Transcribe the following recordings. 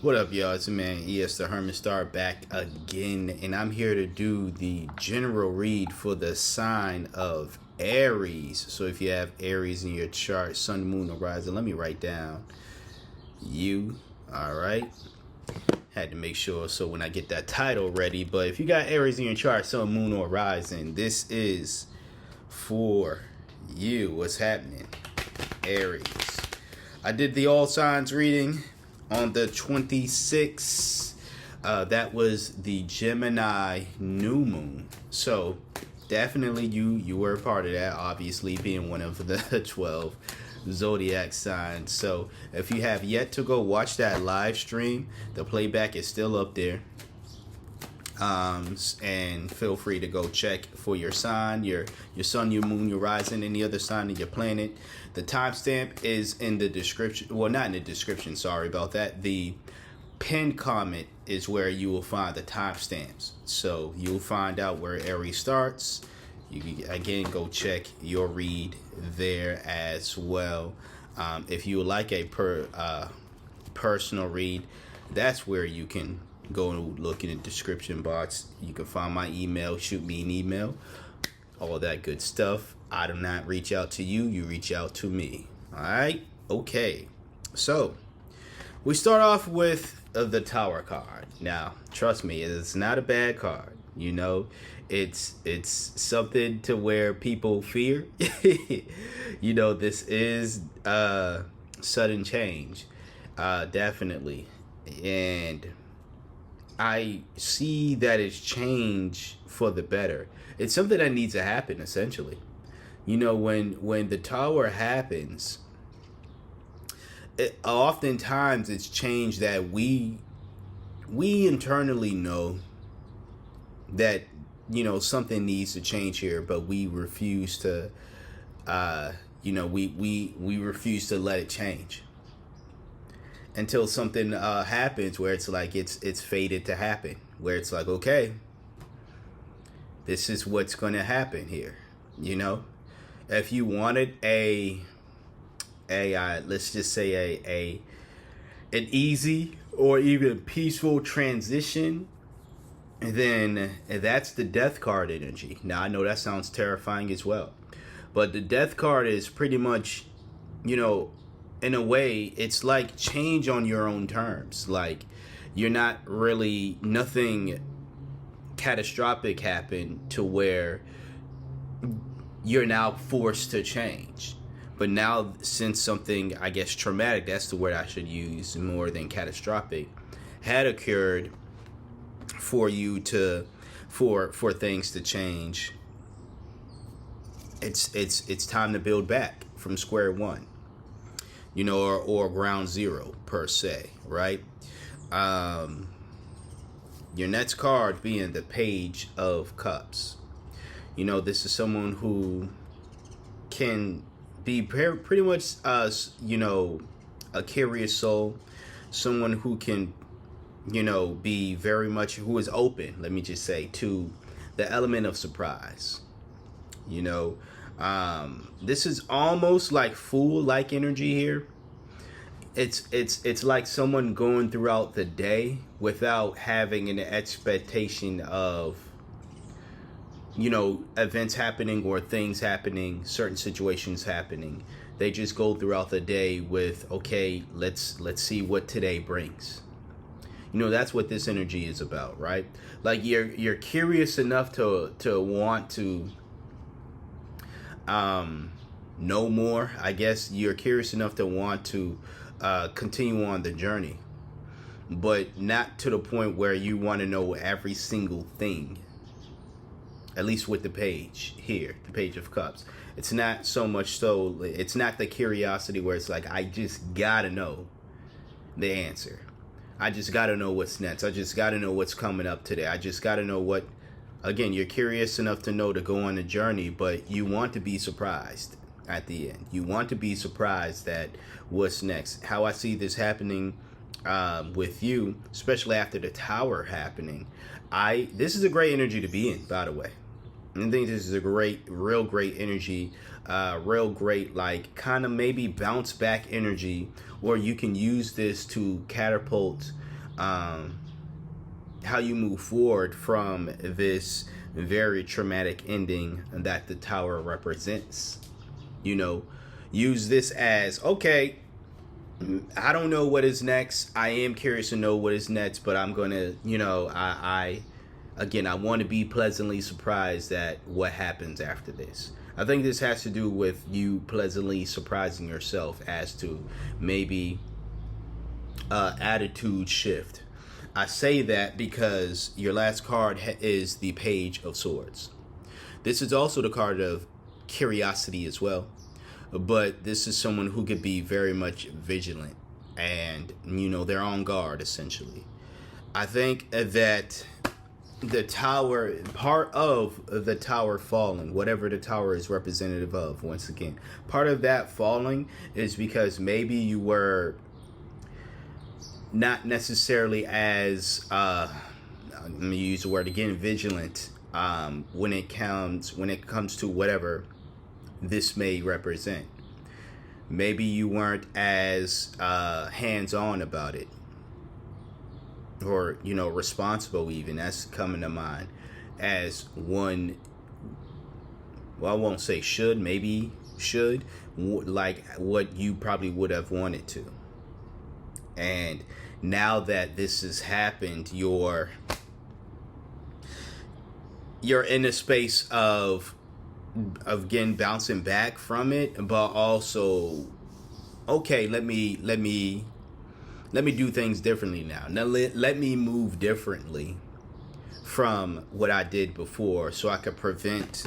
What up, y'all? It's your man ES the Hermit Star back again, and I'm here to do the general read for the sign of Aries. So if you have Aries in your chart, Sun, Moon, or Rising, let me write down you. All right. Had to make sure so when I get that title ready. But if you got Aries in your chart, Sun, Moon, or Rising, this is for you. What's happening, Aries? I did the all signs reading on the 26th. That was the Gemini new moon. So definitely you were a part of that, obviously being one of the 12 zodiac signs. So if you have yet to go watch that live stream, the playback is still up there. And feel free to go check for your sign, your sun, your moon, your rising, any other sign of your planet. The timestamp is in the description. Well, not in the description. Sorry about that. The pinned comment is where you will find the timestamps. So you'll find out where Aries starts. You can, again, go check your read there as well. If you would like a personal read, that's where you can go and look in the description box. You can find my email, shoot me an email, all that good stuff. I do not reach out to you, you reach out to me. All right? Okay. So, we start off with the Tower card. Now, trust me, it's not a bad card. You know, it's something to where people fear. You know, this is sudden change. Definitely. And I see that it's change for the better. It's something that needs to happen, essentially. You know, when the Tower happens, oftentimes it's change that we internally know that, you know, something needs to change here, but we refuse to, we refuse to let it change until something happens where it's like it's fated to happen, where it's like, okay, this is what's going to happen here. You know, if you wanted let's just say an easy or even peaceful transition, then that's the Death card energy. Now I know that sounds terrifying as well, but the Death card is pretty much, you know, in a way, it's like change on your own terms. Like, you're not really, nothing catastrophic happened to where you're now forced to change. But now, since something, I guess, traumatic, that's the word I should use more than catastrophic, had occurred for you to, for things to change, it's time to build back from square one. You know, or ground zero per se, right? Your next card being the Page of Cups. You know, this is someone who can be pretty much, you know, a curious soul. Someone who can, you know, be very much, who is open, let me just say, to the element of surprise. You know, this is almost like Fool-like energy here. It's like someone going throughout the day without having an expectation of, you know, events happening or things happening, certain situations happening. They just go throughout the day with, okay, let's see what today brings. You know, that's what this energy is about, right? Like you're curious enough to want to know more. I guess you're curious enough to want to continue on the journey, but not to the point where you want to know every single thing. At least with the page here, the Page of Cups, it's not so much so, it's not the curiosity where it's like, I just gotta know the answer. I just gotta know what's next. I just gotta know what's coming up today. I just gotta know what, again, you're curious enough to know to go on a journey, but you want to be surprised at the end. You want to be surprised at what's next. How I see this happening with you, especially after the Tower happening, this is a great energy to be in, by the way. I think this is a real great energy, real great, like, kind of maybe bounce back energy, or you can use this to catapult how you move forward from this very traumatic ending that the Tower represents. You know, use this as, okay, I don't know what is next. I am curious to know what is next, but I'm gonna, again, I want to be pleasantly surprised at what happens after this. I think this has to do with you pleasantly surprising yourself as to maybe attitude shift. I say that because your last card is the Page of Swords. This is also the card of curiosity as well. But this is someone who could be very much vigilant and, they're on guard, essentially. I think that the Tower, part of the Tower falling, whatever the Tower is representative of, once again, part of that falling is because maybe you were not necessarily as, let me use the word again, vigilant, when it comes to whatever this may represent. Maybe you weren't as hands-on about it, or responsible, even. That's coming to mind as one. Well, I won't say should, maybe should, like what you probably would have wanted to. And now that this has happened, you're in a space of again bouncing back from it, but also, okay, let me do things differently now. Now let me move differently from what I did before, so I could prevent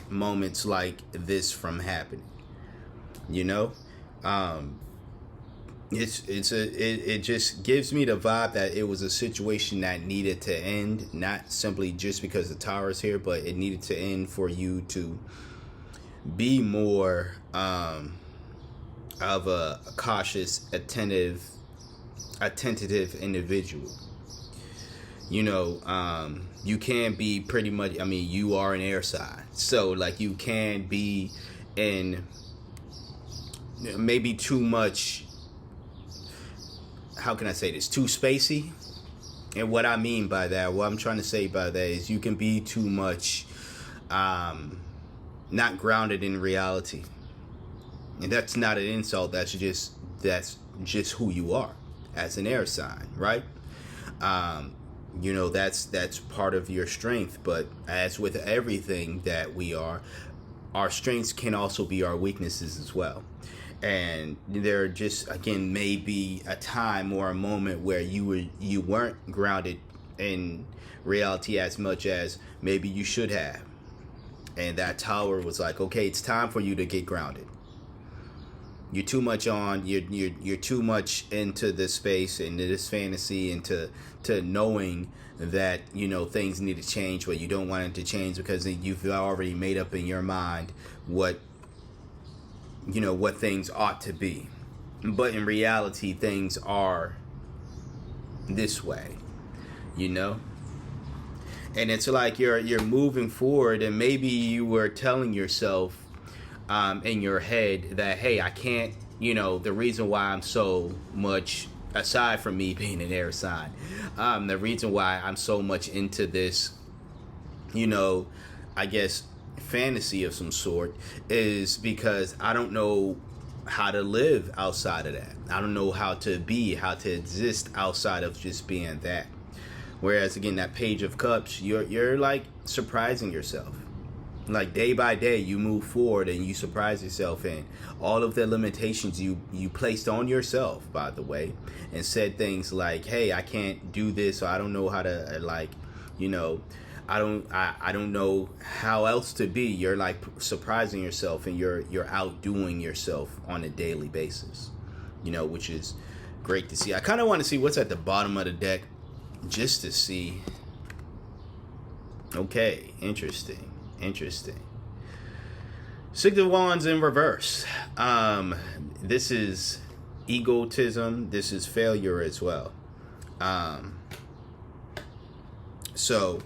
moments like this from happening. It just gives me the vibe that it was a situation that needed to end, not simply just because the Tower is here, but it needed to end for you to be more of a cautious, attentive individual. You can be pretty much, you are an air sign, so like you can be in maybe too much, how can I say this, too spacey. And what I mean by that, what I'm trying to say by that is you can be too much not grounded in reality. And that's not an insult, that's just who you are as an air sign, right? That's part of your strength. But as with everything that we are, our strengths can also be our weaknesses as well. And there just, again, may be a time or a moment where you weren't grounded in reality as much as maybe you should have. And that Tower was like, okay, it's time for you to get grounded. You're too much on, you're too much into this space and this fantasy, and to knowing that, things need to change, but you don't want it to change because you've already made up in your mind what things ought to be. But in reality, things are this way, and it's like you're moving forward, and maybe you were telling yourself in your head that, hey, I can't, the reason why I'm so much, aside from me being an air sign, the reason why I'm so much into this, I guess, fantasy of some sort, is because I don't know how to live outside of that. I don't know how to exist outside of just being that. Whereas again, that Page of Cups, you're like surprising yourself. Like day by day, you move forward and you surprise yourself, and all of the limitations you placed on yourself, by the way, and said things like, hey, I can't do this, or I don't know how to, I don't know how else to be. You're like surprising yourself, and you're outdoing yourself on a daily basis, which is great to see. I kind of want to see what's at the bottom of the deck, just to see. Okay, interesting. Six of Wands in reverse. This is egotism. This is failure as well. So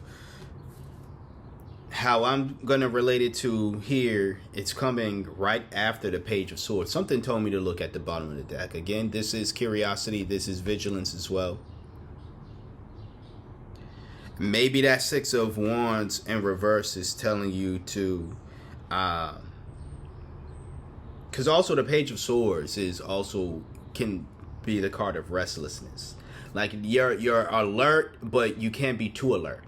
how I'm going to relate it to here, it's coming right after the Page of Swords. Something told me to look at the bottom of the deck. Again, this is curiosity. This is vigilance as well. Maybe that Six of Wands in reverse is telling you to, because also the Page of Swords is also can be the card of restlessness. Like you're alert, but you can't be too alert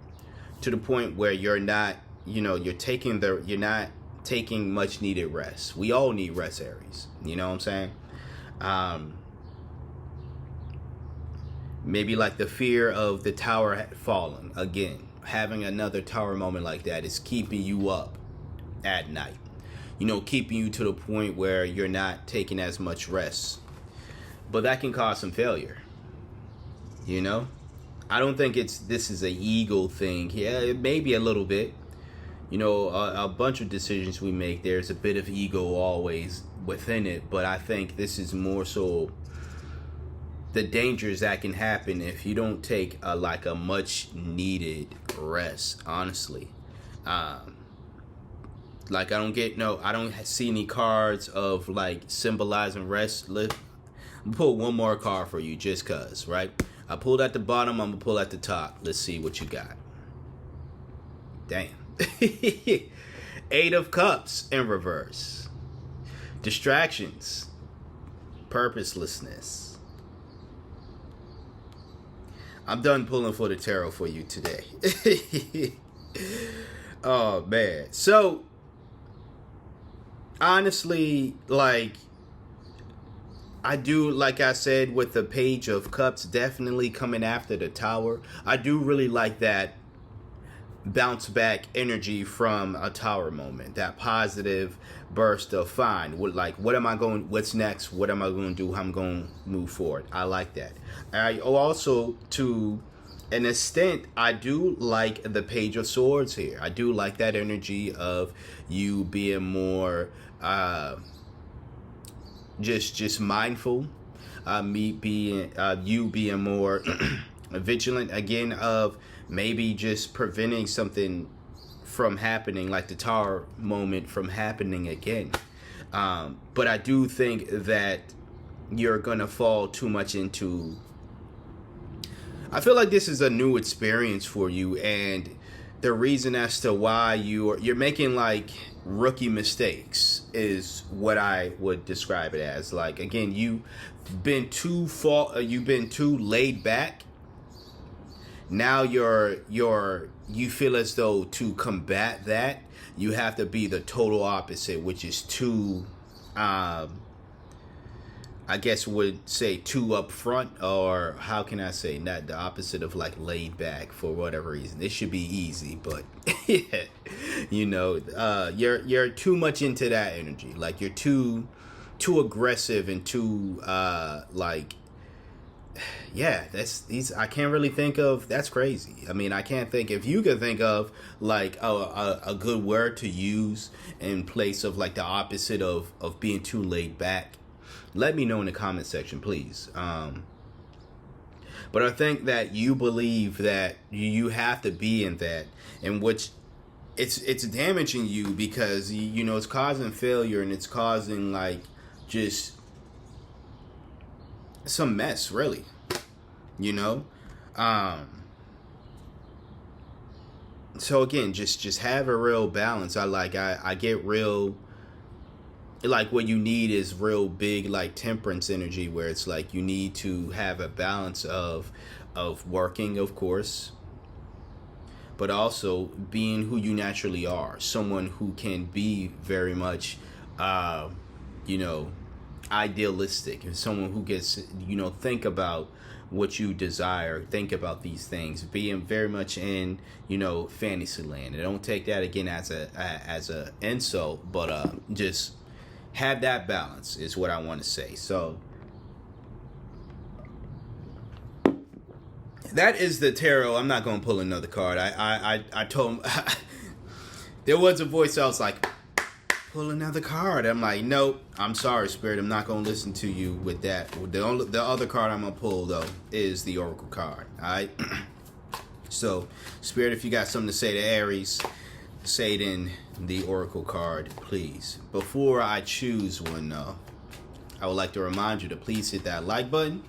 to the point where you're not, you're not taking much needed rest. We all need rest, Aries. You know what I'm saying? Maybe like the fear of the tower had fallen again. Having another tower moment like that is keeping you up at night. Keeping you to the point where you're not taking as much rest. But that can cause some failure. I don't think this is an ego thing. Yeah, it may be a little bit. A bunch of decisions we make, there's a bit of ego always within it. But I think this is more so the dangers that can happen if you don't take a much needed rest, honestly. I don't see any cards of symbolizing rest. I'm gonna pull one more card for you just cause, right? I pulled at the bottom, I'm gonna pull at the top. Let's see what you got. Damn. 8 of Cups in reverse. Distractions. Purposelessness. I'm done pulling for the tarot for you today. Oh, man. So, honestly, I do, like I said, with the Page of Cups definitely coming after the Tower. I do really like that bounce back energy from a Tower moment. That positive burst of what's next? What am I going to do? How I'm going to move forward? I like that. I also, to an extent, I do like the Page of Swords here. I do like that energy of you being more just mindful, you being more vigilant again of maybe just preventing something from happening, like the Tower moment from happening again. But I do think that you're gonna fall too much into, I feel like this is a new experience for you, and the reason as to why you're making rookie mistakes is what I would describe it as. Again, you've been too laid back. Now you feel as though to combat that, you have to be the total opposite, which is too I guess would say too upfront, or how can I say, not the opposite of laid back for whatever reason. It should be easy, but yeah, you're too much into that energy. You're too aggressive and too I can't really think of, that's crazy. I mean, I can't think, if you could think of a good word to use in place of the opposite of being too laid back, let me know in the comment section, please. But I think that you believe that you have to be in that, in which it's damaging you, because it's causing failure, and it's causing just some mess, really. So again, just have a real balance. I get real, what you need is real big temperance energy, where it's you need to have a balance of working, of course, but also being who you naturally are, someone who can be very much idealistic, and someone who gets think about what you desire, think about these things, being very much in fantasy land. And don't take that again as a insult, but just have that balance is what I want to say. So that is the tarot. I'm not going to pull another card. I told him there was a voice. I was like, pull another card. I'm like, nope, I'm sorry, Spirit, I'm not going to listen to you with that. The other card I'm going to pull, though, is the Oracle card. All right. So Spirit, if you got something to say to Aries, say it in the Oracle card, please. Before I choose one, though, I would like to remind you to please hit that like button,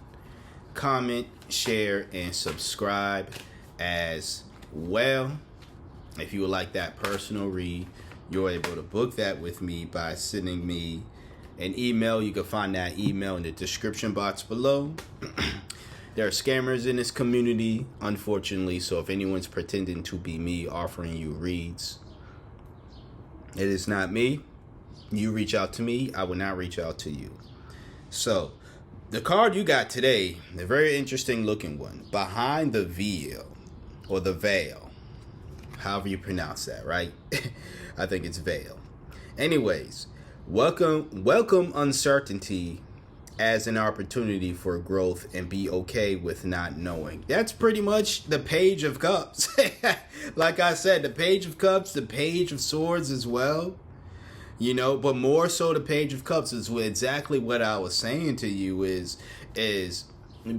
comment, share, and subscribe, as Well, if you would like that personal read, you're able to book that with me by sending me an email. You can find that email in the description box below. There are scammers in this community, unfortunately, so if anyone's pretending to be me offering you reads, it is not me. You reach out to me, I will not reach out to you. So, the card you got today, a very interesting looking one, Behind the Veil, or the Veil, however you pronounce that, right? I think it's veil. Anyways, welcome uncertainty as an opportunity for growth and be okay with not knowing. That's pretty much the Page of Cups. Like I said, the Page of Cups, the Page of Swords as well. You know, but more so the Page of Cups is exactly what I was saying to you is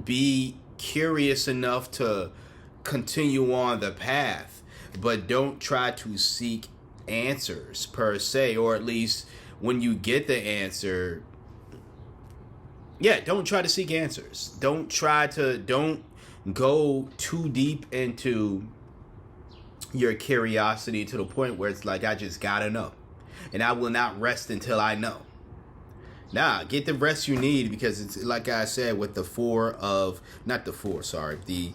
be curious enough to continue on the path, but don't try to seek answers per se, or at least when you get the answer, don't try to seek answers. Don't go too deep into your curiosity to the point where it's like, I just gotta know. And I will not rest until I know. Nah, get the rest you need, because it's like I said with the the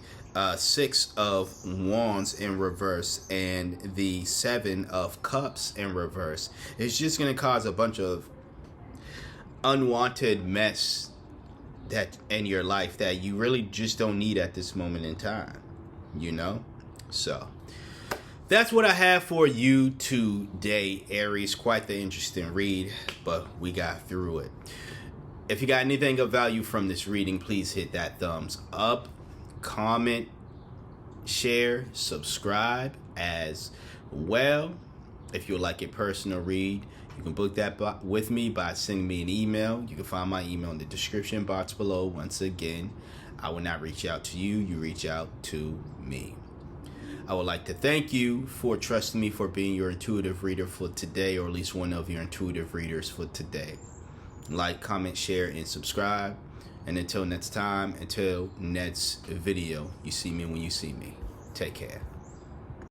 6 of Wands in reverse and the 7 of Cups in reverse. It's just going to cause a bunch of unwanted mess that in your life that you really just don't need at this moment in time, you know? So that's what I have for you today, Aries. Quite the interesting read, but we got through it. If you got anything of value from this reading, please hit that thumbs up, comment, share, subscribe as well. If you would like a personal read, you can book that with me by sending me an email. You can find my email in the description box below. Once again, I will not reach out to you. You reach out to me. I would like to thank you for trusting me for being your intuitive reader for today, or at least one of your intuitive readers for today. Like, comment, share, and subscribe. And until next time, until next video, you see me when you see me. Take care.